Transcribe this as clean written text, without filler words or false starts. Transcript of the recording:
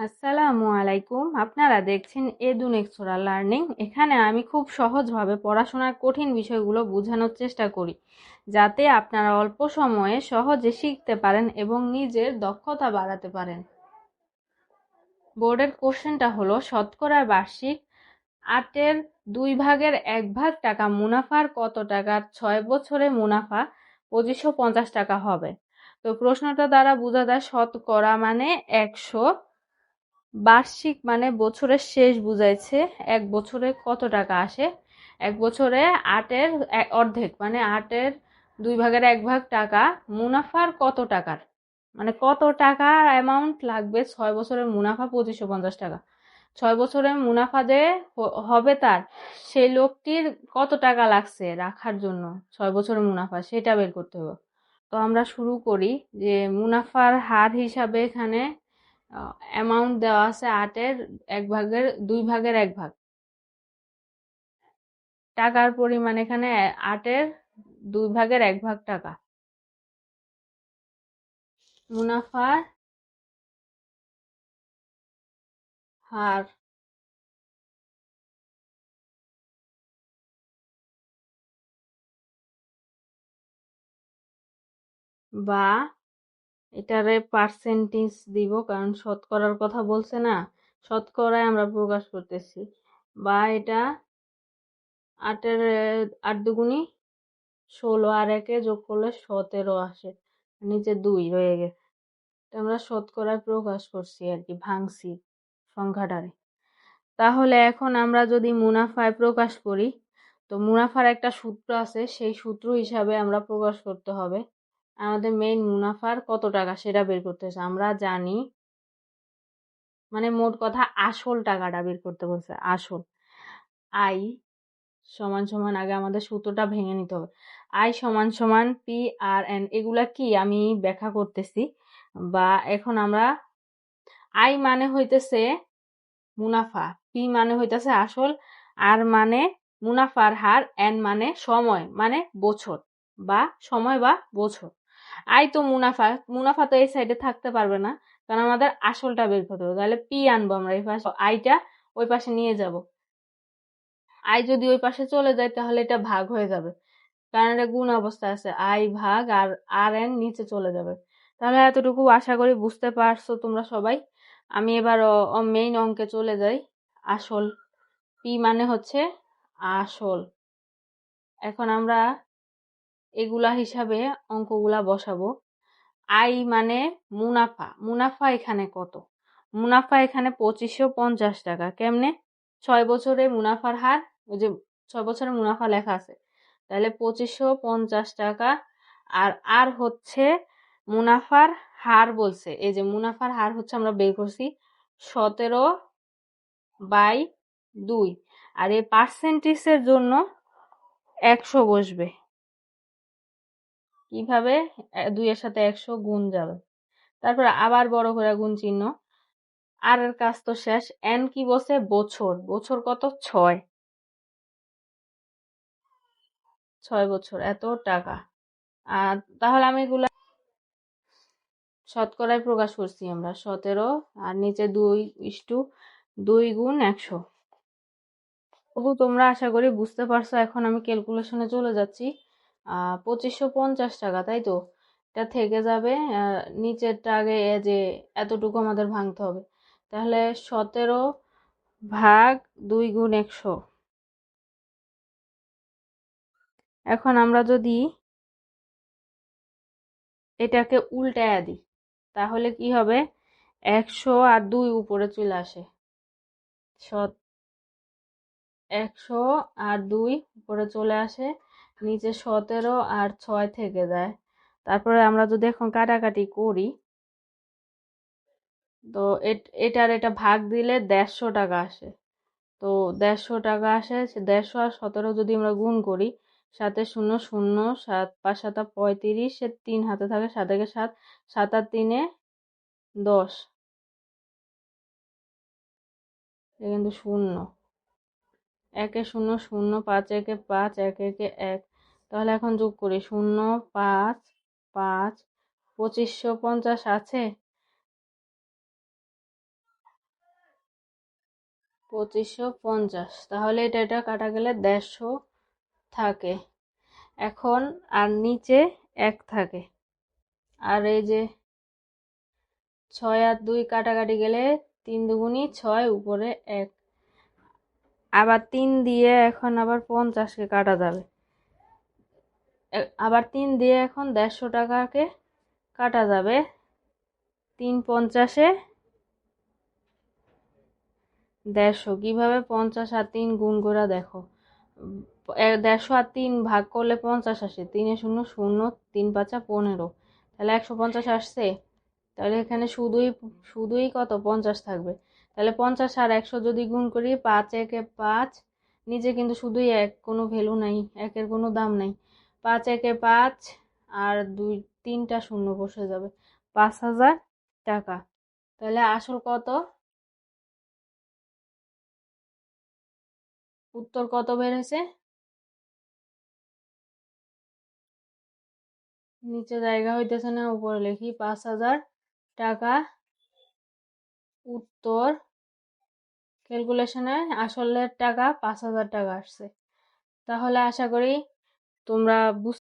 আসসালামু আলাইকুম। আপনারা দেখছেন এডুনেক্সোরা লার্নিং। এখানে আমি খুব সহজভাবে পড়াশোনার কঠিন বিষয়গুলো বোঝানোর চেষ্টা করি, যাতে আপনারা অল্প সময়ে সহজে শিখতে পারেন এবং নিজের দক্ষতা বাড়াতে পারেন। বোর্ডের কোশ্চেনটা হলো, শতকরা বার্ষিক 8-এর 2 ভাগের 1 ভাগ টাকা মুনাফার কত টাকার 6 বছরে মুনাফা 2550 টাকা হবে। তো প্রশ্নটা দ্বারা বোঝা যায় শতকরা মানে 100, বার্ষিক মানে বছরের শেষ বুঝাইছে, এক বছরে কত টাকা আসে। এক বছরে 8-এর অর্ধেক মানে 8-এর 2 ভাগের 1 ভাগ টাকা মুনাফার কত টাকার, মানে কত টাকা অ্যামাউন্ট লাগবে 6 বছরের মুনাফা 2550 টাকা। 6 বছরের মুনাফা যে হবে তার, সেই লোকটির কত টাকা লাগছে রাখার জন্য 6 বছরের মুনাফা, সেটা বের করতে হবে। তো আমরা শুরু করি যে মুনাফার হার হিসাবে এখানে অ্যামাউন্ট দেওয়া আছে 8-এর 2 ভাগের 1 ভাগ। টাকার পরিমাণ এখানে 8-এর 2 ভাগের 1 ভাগ টাকা। মুনাফার হার বা এটারে পার্সেন্টেজ দিব, কারণ শতকরার কথা বলছে না, শতকরায় আমরা প্রকাশ করতেছি। বা এটা 8-এর 8 দুগুণী 16, আর 1-এ যোগ করলে 17 আসে, নিচে 2 রয়ে গেছে। আমরা শতকরায় প্রকাশ করছি আর কি, ভাঙছি সংখ্যাটারে। তাহলে এখন আমরা যদি মুনাফায় প্রকাশ করি, তো মুনাফার একটা সূত্র আছে, সেই সূত্র হিসাবে আমরা প্রকাশ করতে হবে। আমাদের মেইন মুনাফার কত টাকা সেটা বের করতে হচ্ছে। আমরা জানি, মানে মোট কথা আসল টাকাটা বের করতে বলছে, আসল। আই সমান সমান, আগে আমাদের সূত্রটা ভেঙে নিতে হবে। আই সমান সমান পি আর এন, এগুলা কি আমি ব্যাখ্যা করতেছি। বা এখন আমরা, আই মানে হইতেছে মুনাফা, পি মানে হইতেছে আসল, আর মানে মুনাফার হার, এন মানে সময় মানে বছর বা সময় বা বছর। আই তো মুনাফা, মুনাফা তো এই সাইডে থাকতে পারবে না, কারণ আমাদের আসলটা বের করতে হবে। তাহলে পি আনবো আমরা এই পাশে, আইটা ওই পাশে নিয়ে যাব। আই যদি ওই পাশে চলে যায় তাহলে এটা ভাগ হয়ে যাবে, কারণ এটা গুণ অবস্থা আছে, আই ভাগ আর আর এন নিচে চলে যাবে। তাহলে এতটুকু আশা করি বুঝতে পারছো তোমরা সবাই। আমি এবার মেইন অঙ্কে চলে যাই। আসল, পি মানে হচ্ছে আসল। এখন আমরা এগুলা হিসাবে অঙ্কগুলা বসাবো। আই মানে মুনাফা, মুনাফা এখানে কত? মুনাফা এখানে 2550 টাকা। কেমনে? 6 বছরে মুনাফার হার, ওই যে 6 বছরে মুনাফা লেখা আছে, তাহলে 2550 টাকা। আর আর হচ্ছে মুনাফার হার বলছে, এই যে মুনাফার হার হচ্ছে আমরা বের করছি 17/2। আর এই পার্সেন্টেজের জন্য 100 বসবে। কিভাবে? 2-এর সাথে 100 গুণ যাবে, তারপর আবার বড় করে গুণ চিহ্ন। আর এর কাজ তো শেষ। এন কি বলছে? বছর। বছর কত? 6। 6 বছর, এত টাকা। আর তাহলে আমি এগুলা শতকরায় প্রকাশ করছি আমরা, 17, আর নিচে 2:2 গুণ 100। তবু তোমরা আশা করি বুঝতে পারছো। এখন আমি ক্যালকুলেশনে চলে যাচ্ছি। 2550 টাকা, তাই তো? এটা থেকে যাবে নিচেরটা আগে, যে এতটুকু আমাদের ভাঙতে হবে। তাহলে 17/2 গুণ 100। এখন আমরা যদি এটাকে উল্টায়া দিই তাহলে কি হবে? 100 আর 2 উপরে চলে আসে, 100 আর 2 উপরে চলে আসে, নিচে 17 আর 6 থেকে যায়। তারপরে আমরা যদি এখন কাটাকাটি করি, তো এটার এটা ভাগ দিলে 150 টাকা আসে। তো 150 টাকা আসে। 150 আর 17 যদি আমরা গুণ করি, 7 শূন্য শূন্য, 7 5 7 35, 3 হাতে থাকে, 7 একে 7, 7 আর 3 10, কিন্তু শূন্য, 1 শূন্য শূন্য, 5 একে 5, 1 একে 1। তাহলে এখন যোগ করি, 0 5 5, 2550 আছে। 2550, তাহলে এটা কাটা গেলে 150 থাকে। এখন আর নিচে 1 থাকে, আর এই যে 6 আর 2 কাটাকাটি গেলে 3 দুগুণী 6, উপরে 1, আবার 3 দিয়ে এখন আবার 50কে কাটা যাবে, আবার 3 দিয়ে এখন 150 টাকাকে কাটা যাবে। 3 50-এ 150, কিভাবে 50 আর 3 গুণ করে দেখো, 150 আর 3 ভাগ করলে 50 আসে, 3 0 0, 3 5 15, তাহলে 150 আসছে। তাহলে এখানে শুধুই কত 50 থাকবে। তাহলে 50 আর 100 যদি গুণ করি, 5 1 5, নিচে কিন্তু শুধুই 1, কোনো ভ্যালু নাই, 1-এর কোনো দাম নাই। 5 1 5, আর 3টা শূন্য বসে যাবে, 5000 টাকা। তাহলে আসল কত, উত্তর কত বের হয়েছে? নিচে জায়গা হইতেছে না, উপরে লিখি 5000 টাকা। উত্তর ক্যালকুলেশনে আসলের টাকা 5000 টাকা আসছে। তাহলে আশা করি তোমরা